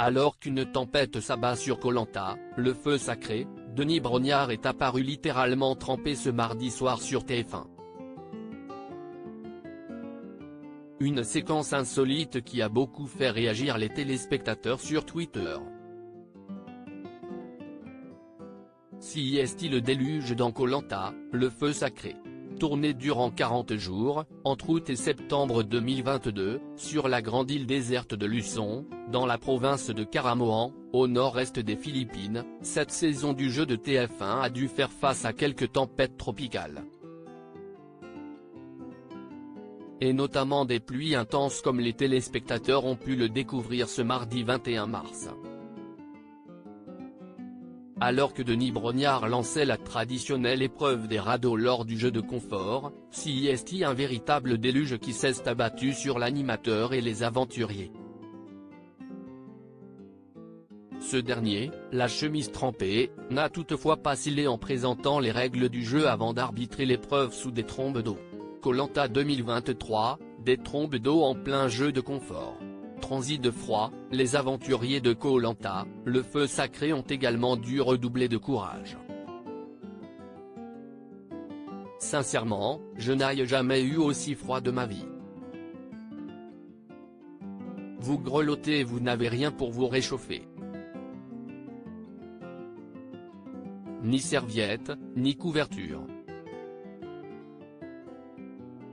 Alors qu'une tempête s'abat sur Koh Lanta, le feu sacré, Denis Brognard est apparu littéralement trempé ce mardi soir sur TF1. Une séquence insolite qui a beaucoup fait réagir les téléspectateurs sur Twitter. Si est-il le déluge dans Koh Lanta, le feu sacré. Tourné durant 40 jours, entre août et septembre 2022, sur la grande île déserte de Luçon, dans la province de Caramoan, au nord-est des Philippines, cette saison du jeu de TF1 a dû faire face à quelques tempêtes tropicales. Et notamment des pluies intenses comme les téléspectateurs ont pu le découvrir ce mardi 21 mars. Alors que Denis Brognard lançait la traditionnelle épreuve des radeaux lors du jeu de confort, si est-il un véritable déluge qui s'est abattu sur l'animateur et les aventuriers. Ce dernier, la chemise trempée, n'a toutefois pas cillé en présentant les règles du jeu avant d'arbitrer l'épreuve sous des trombes d'eau. Koh Lanta 2023, des trombes d'eau en plein jeu de confort. Transit de froid, les aventuriers de Koh Lanta, le feu sacré ont également dû redoubler de courage. Sincèrement, je n'ai jamais eu aussi froid de ma vie. Vous grelottez et vous n'avez rien pour vous réchauffer. Ni serviette, ni couverture.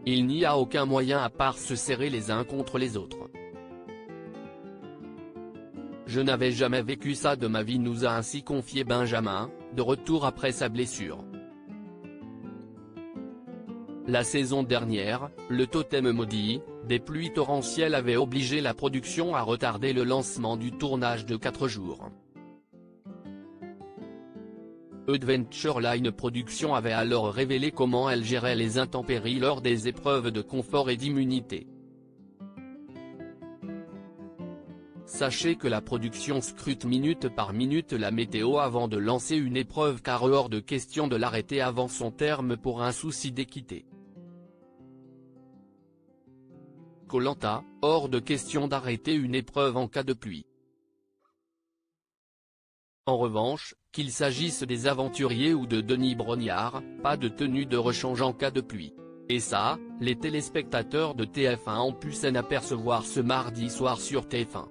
Il n'y a aucun moyen à part se serrer les uns contre les autres. Je n'avais jamais vécu ça de ma vie, nous a ainsi confié Benjamin, de retour après sa blessure. La saison dernière, le totem maudit, des pluies torrentielles avait obligé la production à retarder le lancement du tournage de 4 jours. Adventure Line Productions avait alors révélé comment elle gérait les intempéries lors des épreuves de confort et d'immunité. Sachez que la production scrute minute par minute la météo avant de lancer une épreuve car hors de question de l'arrêter avant son terme pour un souci d'équité. Koh Lanta, hors de question d'arrêter une épreuve en cas de pluie. En revanche, qu'il s'agisse des aventuriers ou de Denis Brognard, pas de tenue de rechange en cas de pluie. Et ça, les téléspectateurs de TF1 ont pu s'en apercevoir ce mardi soir sur TF1.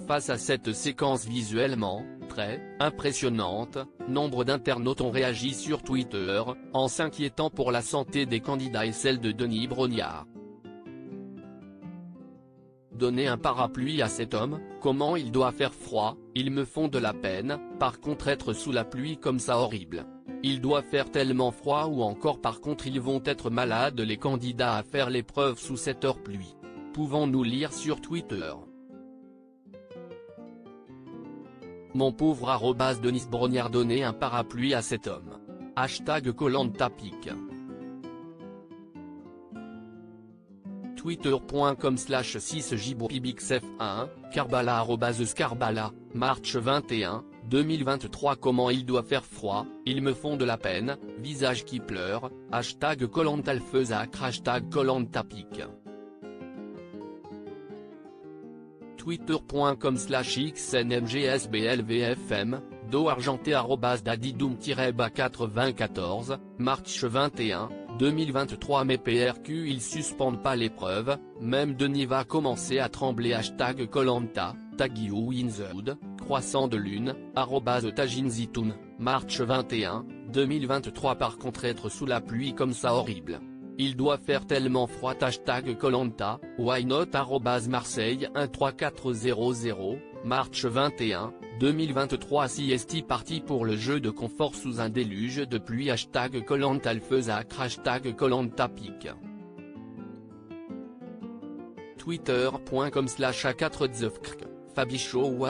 Face à cette séquence visuellement très impressionnante, nombre d'internautes ont réagi sur Twitter, en s'inquiétant pour la santé des candidats et celle de Denis Brognard. Donner un parapluie à cet homme, comment il doit faire froid, ils me font de la peine, par contre être sous la pluie comme ça horrible. Il doit faire tellement froid ou encore par contre ils vont être malades les candidats à faire l'épreuve sous cette heure pluie. Pouvons-nous lire sur Twitter. Mon pauvre Denis Brognard donner un parapluie à cet homme. Hashtag Koh Lanta pique. Twitter.com/6jbobixf1, Karbala @Skarbala, March 21, 2023. Comment il doit faire froid, ils me font de la peine, visage qui pleure, hashtag Koh Lanta le feu sacré, hashtag Koh Lanta pique. Twitter.com/xnmgsblvfm, do argenté @dadidoum-94, March 21, 2023. Mais PRQ ils suspendent pas l'épreuve, même Denis va commencer à trembler hashtag Koh Lanta, tag you in the hood, croissant de lune, @tajinzitoun, March 21, 2023. Par contre être sous la pluie comme ça horrible. Il doit faire tellement froid hashtag Koh Lanta, why not @Marseille 13400, March 21, 2023. Si est parti pour le jeu de confort sous un déluge de pluie hashtag Koh Lanta le feu sacré, hashtag Koh Lanta pique. Twitter.com/a4dzefkrk, Fabichot ou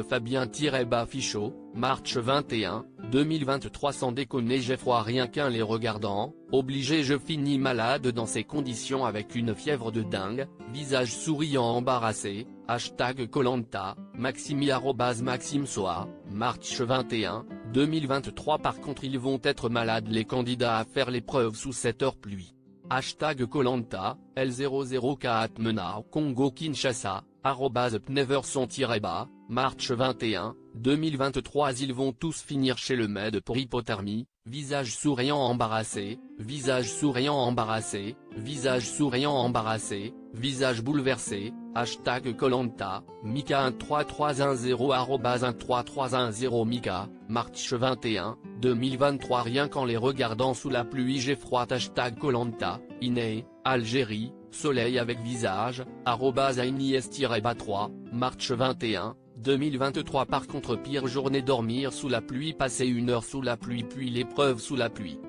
@Fabien-Fichot, March 21, 2023. Sans déconner j'ai froid rien qu'un les regardant, obligé je finis malade dans ces conditions avec une fièvre de dingue, visage souriant embarrassé, hashtag Koh Lanta, Maximi @MaximeSoa, March 21, 2023. Par contre ils vont être malades les candidats à faire l'épreuve sous cette heure pluie. Hashtag Koh Lanta, L00K Atmena Congo Kinshasa, @Pneverson-bas, March 21, 2023. Ils vont tous finir chez le med pour hypothermie, visage souriant embarrassé, visage souriant embarrassé, visage souriant embarrassé, visage bouleversé, hashtag Koh-Lanta, Mika13310 @13310 Mika, March 21, 2023. Rien qu'en les regardant sous la pluie j'ai froid hashtag Koh-Lanta, Iné, Algérie, soleil avec visage, @Ainies-3, March 21, 2023. Par contre pire journée dormir sous la pluie, passer 1 heure sous la pluie puis l'épreuve sous la pluie.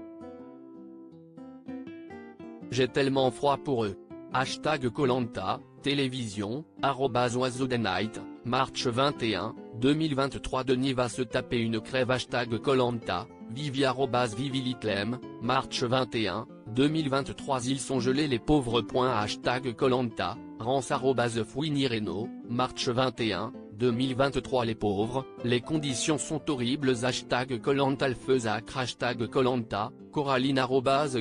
J'ai tellement froid pour eux. Hashtag Koh-Lanta, télévision, @OiseauDeNight, March 21, 2023. Denis va se taper une crève hashtag Koh-Lanta, Vivi @Vivilitlem, March 21, 2023. Ils sont gelés les pauvres. Hashtag Koh-Lanta, Rance @Fouinireno, March 21, 2023. Les pauvres, les conditions sont horribles hashtag Koh-Lanta. Lefeuzac hashtag Koh-Lanta, Coraline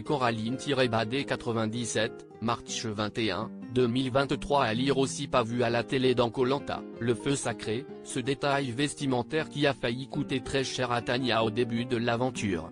Coraline-Badé 97, March 21, 2023. À lire aussi. Pas vu à la télé dans Koh-Lanta, le feu sacré, ce détail vestimentaire qui a failli coûter très cher à Tania au début de l'aventure.